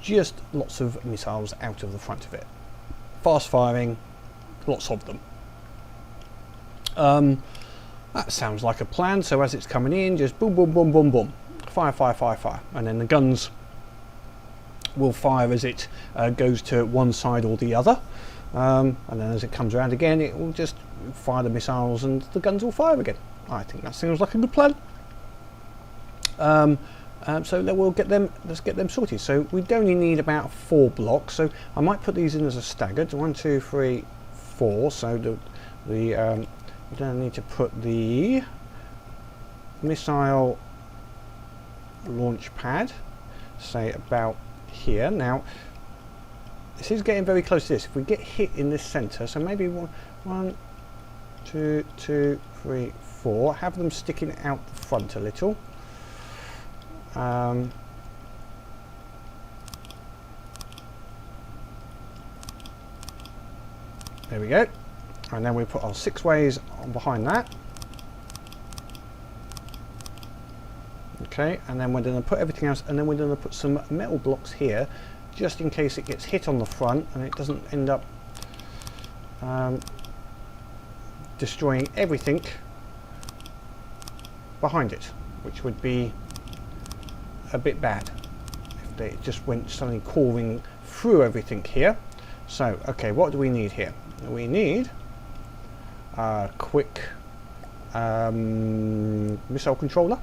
just lots of missiles out of the front of it. Fast firing, lots of them. That sounds like a plan. So as it's coming in, just boom, boom, boom, boom, boom, fire, fire, fire, fire, and then the guns will fire as it goes to one side or the other, and then as it comes around again, it will just fire the missiles and the guns will fire again. I think that sounds like a good plan. So then we'll get them. Let's get them sorted. So we only need about 4 blocks. So I might put these in as a staggered 1, 2, 3, 4. So we don't need to put the missile launch pad, say, about here. Now this is getting very close to this. If we get hit in this center, so maybe 1, 2, 2, 3, 4, have them sticking out the front a little. There we go, and then we put our 6 ways on behind that. Okay, and then we're going to put everything else, and then we're going to put some metal blocks here, just in case it gets hit on the front and it doesn't end up destroying everything behind it, which would be a bit bad if they just went suddenly coring through everything here. So, okay, what do we need here? We need a quick missile controller.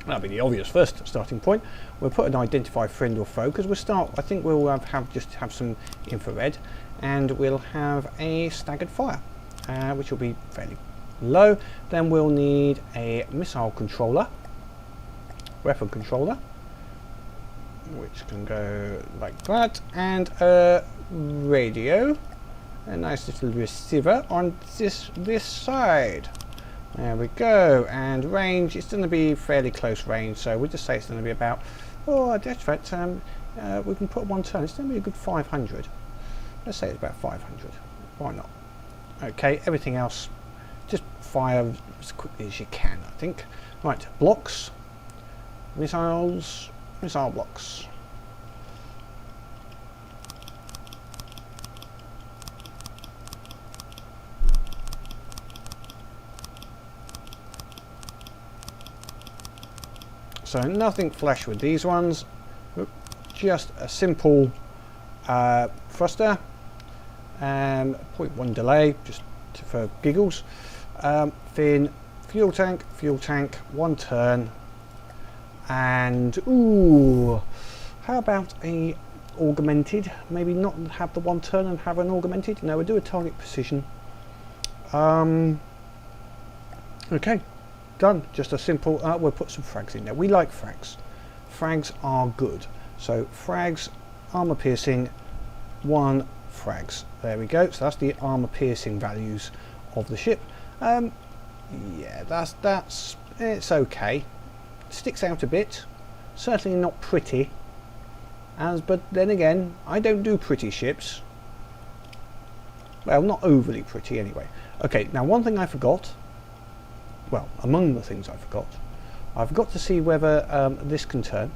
That'll be the obvious first starting point. We'll put an identify friend or foe, because we'll start, I think we'll have some infrared, and we'll have a staggered fire, which will be fairly low. Then we'll need a missile controller, weapon controller, which can go like that, and a radio, a nice little receiver on this side. There we go. And range, it's going to be fairly close range, so we'll just say it's going to be about, that's right, we can put 1 turn, it's going to be a good 500. Let's say it's about 500, why not? Okay, everything else just fire as quickly as you can, I think. Right, blocks, missiles, missile blocks. So nothing flash with these ones, just a simple thruster, 0.1 delay, just for giggles, fin, fuel tank, 1 turn, and ooh, how about a augmented? Maybe not have the 1 turn and have an augmented. No, we'll do a target precision. Okay. Done. Just a simple, we'll put some frags in there. We like frags. Frags are good. So frags, armor piercing, 1 frags. There we go. So that's the armor piercing values of the ship. Yeah, that's it's okay. Sticks out a bit. Certainly not pretty. But then again, I don't do pretty ships. Well, not overly pretty anyway. Okay, now one thing I forgot. Well, among the things I forgot to see whether this can turn.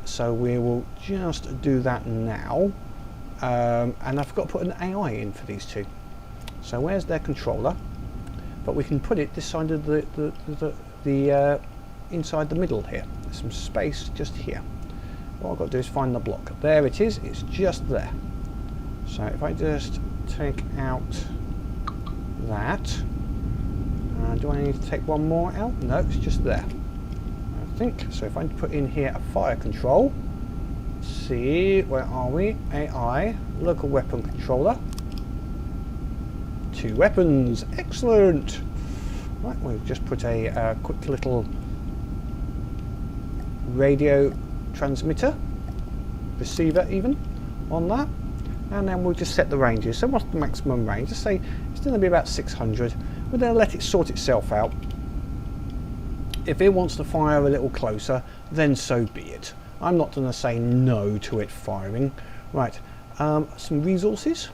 So we will just do that now. And I forgot to put an AI in for these two. So where's their controller? But we can put it this side of the inside the middle here. There's some space just here. What I've got to do is find the block. There it is. It's just there. So if I just take out that. Do I need to take 1 more out? No, it's just there, I think. So if I put in here a fire control, let's see, where are we? AI, local weapon controller. 2 weapons, excellent. Right, we'll just put a quick little radio transmitter, receiver even, on that. And then we'll just set the ranges. So what's the maximum range? Let's say it's going to be about 600. we're going to let it sort itself out. If it wants to fire a little closer, then so be it. I'm not going to say no to it firing. Right, some resources,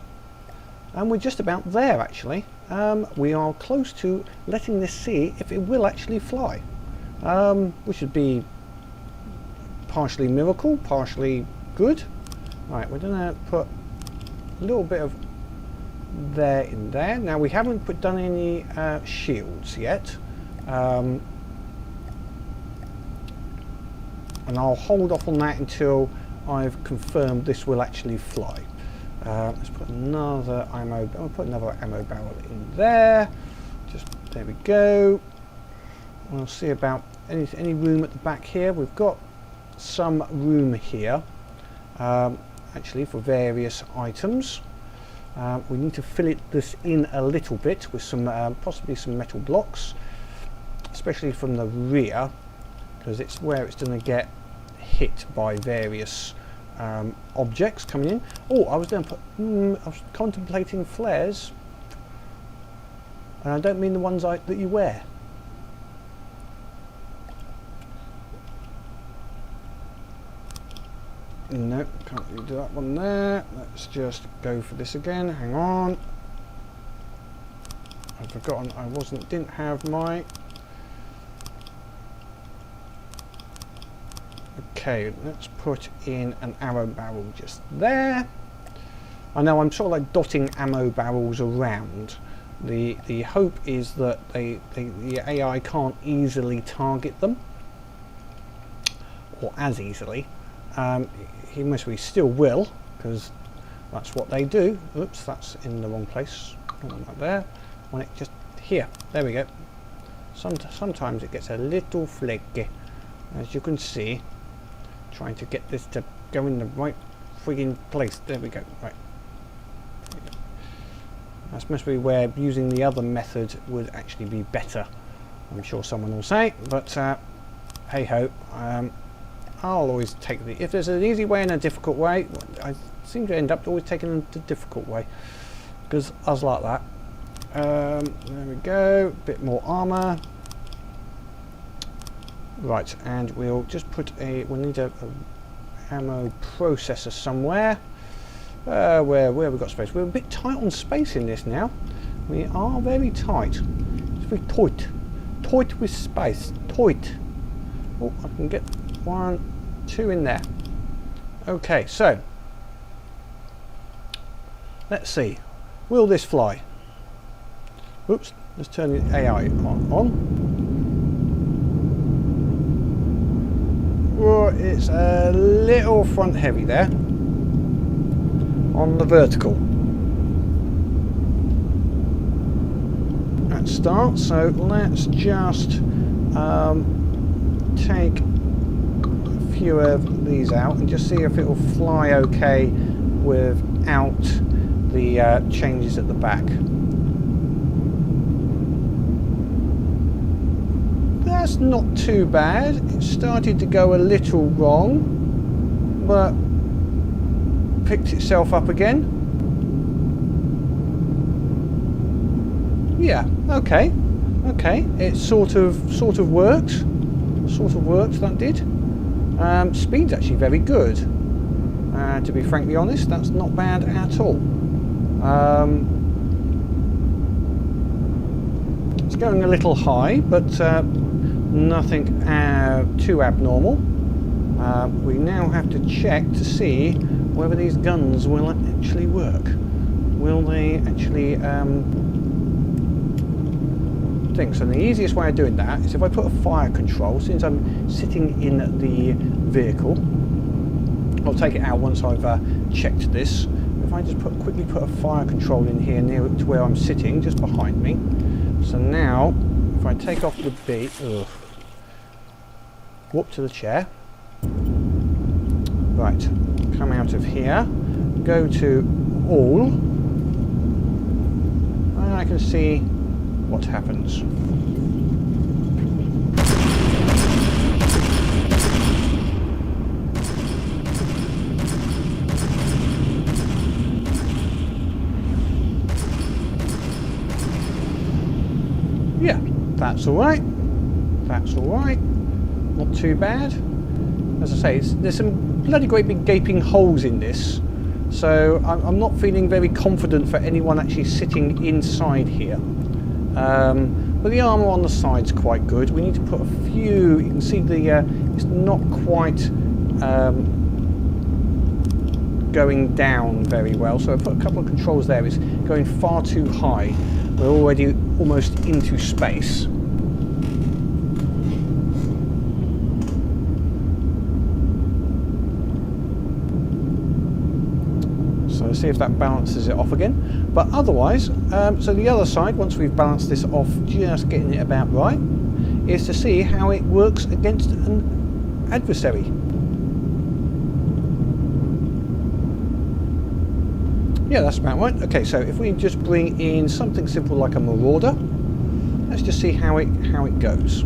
and we're just about there actually. We are close to letting this see if it will actually fly, which would be partially miracle, partially good. Right, we're going to put a little bit of there in there. Now we haven't done any shields yet. And I'll hold off on that until I've confirmed this will actually fly. Let's put another ammo. I'll put another ammo barrel in there. Just there we go. We'll see about any room at the back here. We've got some room here, actually, for various items. We need to fill this in a little bit with some possibly some metal blocks, especially from the rear, because it's where it's going to get hit by various objects coming in. Oh, I was going to put, I was contemplating flares, and I don't mean the ones that you wear. No, can't really do that one there. Let's just go for this again. Hang on. I've forgotten didn't have my... Okay, let's put in an ammo barrel just there. I know I'm sort of like dotting ammo barrels around. The hope is that the AI can't easily target them, or as easily. He still will, because that's what they do. Oops, that's in the wrong place. Not there. I want it just here. There we go. Sometimes it gets a little flaky, as you can see. Trying to get this to go in the right frigging place. There we go. Right. That's must be where using the other method would actually be better, I'm sure someone will say, but hey ho. I'll always take if there's an easy way and a difficult way, I seem to end up always taking the difficult way, because I was like that. There we go, a bit more armour. Right, and we'll just put we'll need a ammo processor somewhere. Where we've got space. We're a bit tight on space in this now. We are very tight. It's very tight. Tight with space. Tight. Oh, I can get 1, 2 in there. Okay, so let's see. Will this fly? Oops, let's turn the AI on. Oh, it's a little front heavy there on the vertical at start, so let's just take a few of these out and just see if it will fly okay without the changes at the back. That's not too bad. It started to go a little wrong, but picked itself up again. Yeah, okay, it sort of worked. That did. Speed's actually very good. To be frankly honest, that's not bad at all. It's going a little high, but nothing too abnormal. We now have to check to see whether these guns will actually work. Will they actually think? So the easiest way of doing that is if I put a fire control, since I'm sitting in the vehicle. I'll take it out once I've checked this. If I just quickly put a fire control in here near to where I'm sitting, just behind me. So now, if I take off the beat, whoop to the chair. Right, come out of here, go to all, and I can see what happens. That's all right. That's all right. Not too bad. As I say, there's some bloody great big gaping holes in this, so I'm not feeling very confident for anyone actually sitting inside here. But the armour on the side's quite good. We need to put a few. You can see it's not quite going down very well, so I put a couple of controls there. It's going far too high. We're already almost into space. So see if that balances it off again. But otherwise, so the other side, once we've balanced this off, just getting it about right, is to see how it works against an adversary. Yeah, that's about right. Okay, so if we just bring in something simple like a marauder, let's just see how it goes.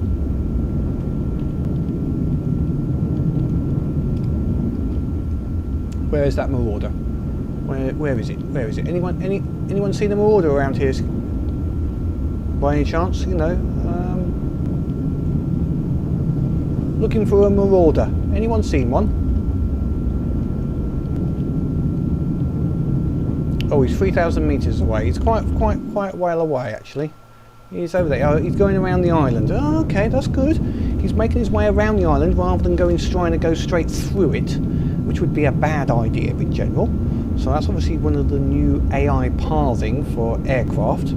Where is that marauder? Where is it? Where is it? Anyone seen a marauder around here? By any chance, you know, looking for a marauder. Anyone seen one? Oh, he's 3,000 meters away. He's quite a while away actually. He's over there. Oh, he's going around the island. Oh, okay, that's good. He's making his way around the island rather than trying to go straight through it, which would be a bad idea in general. So that's obviously one of the new AI pathing for aircraft,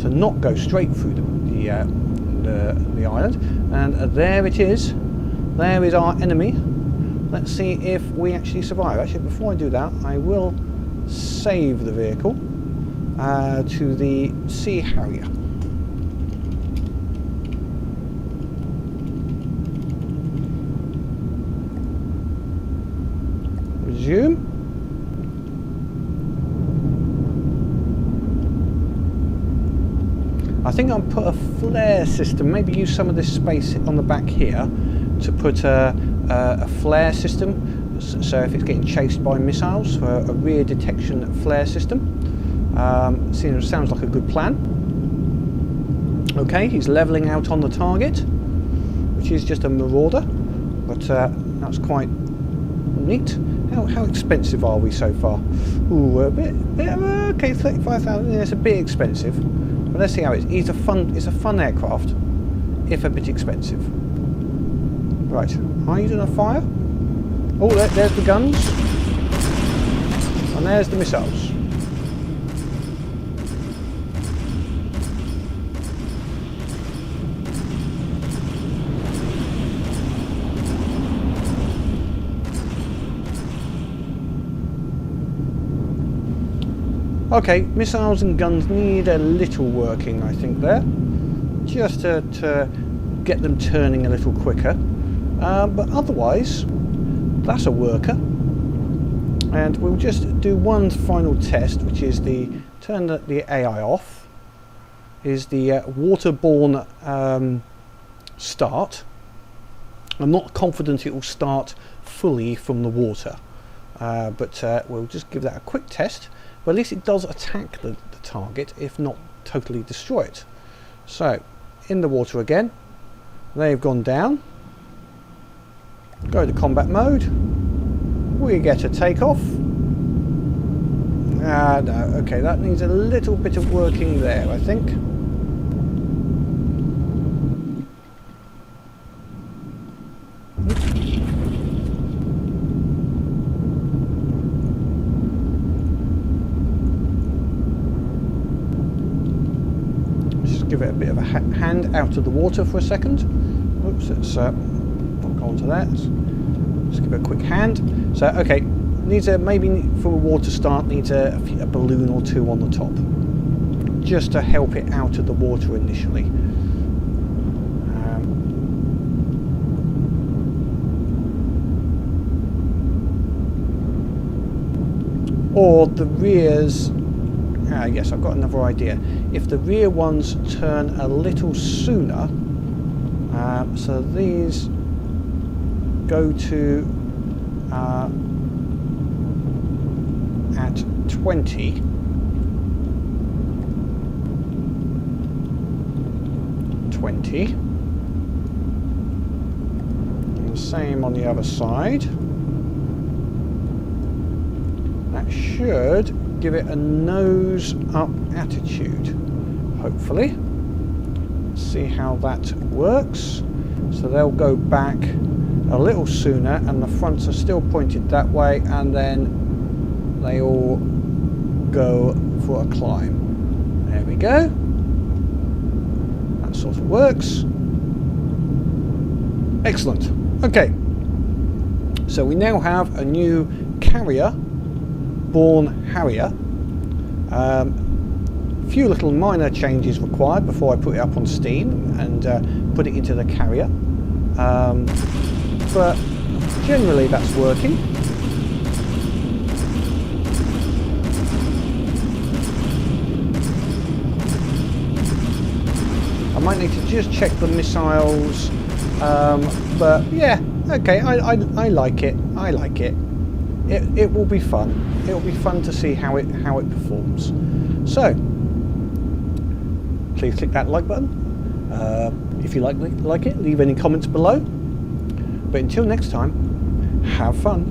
to not go straight through the island. And there it is. There is our enemy. Let's see if we actually survive. Actually, before I do that, I will save the vehicle to the Sea Harrier. Resume. I think I'll put a flare system, maybe use some of this space on the back here to put a flare system, so if it's getting chased by missiles, for a rear detection flare system. Sounds like a good plan. Okay, he's levelling out on the target, which is just a marauder, but that's quite neat. How expensive are we so far? Ooh, a bit okay, 35,000, yeah, it's a bit expensive. But let's see how it is. It's a fun aircraft, if a bit expensive. Right, are you doing a fire? Oh, there's the guns. And there's the missiles. Okay, missiles and guns need a little working, I think, there. Just to get them turning a little quicker. But otherwise, that's a worker. And we'll just do one final test, which is turn the AI off. Is the waterborne start. I'm not confident it will start fully from the water. But we'll just give that a quick test. But at least it does attack the target, if not totally destroy it. So, in the water again. They've gone down. Go to combat mode. We get a takeoff. No, okay, that needs a little bit of working there, I think. Give it a bit of a hand out of the water for a second. Oops, let's not go on to that. Just give it a quick hand. So, okay, needs maybe for a water start, needs a balloon or two on the top, just to help it out of the water initially. Or the rears. Yes, I've got another idea. If the rear ones turn a little sooner, so these go to at 20, 20. And the same on the other side. That should give it a nose up attitude, hopefully. Let's see how that works. So they'll go back a little sooner, and the fronts are still pointed that way, and then they all go for a climb. There we go. That sort of works. Excellent. Okay. So we now have a new carrier-borne Harrier. Few little minor changes required before I put it up on Steam and put it into the carrier. But generally that's working. I might need to just check the missiles, but yeah, okay, I like it. I like it. It will be fun. It will be fun to see how it performs. So, please click that like button. If you like it, leave any comments below. But until next time, have fun.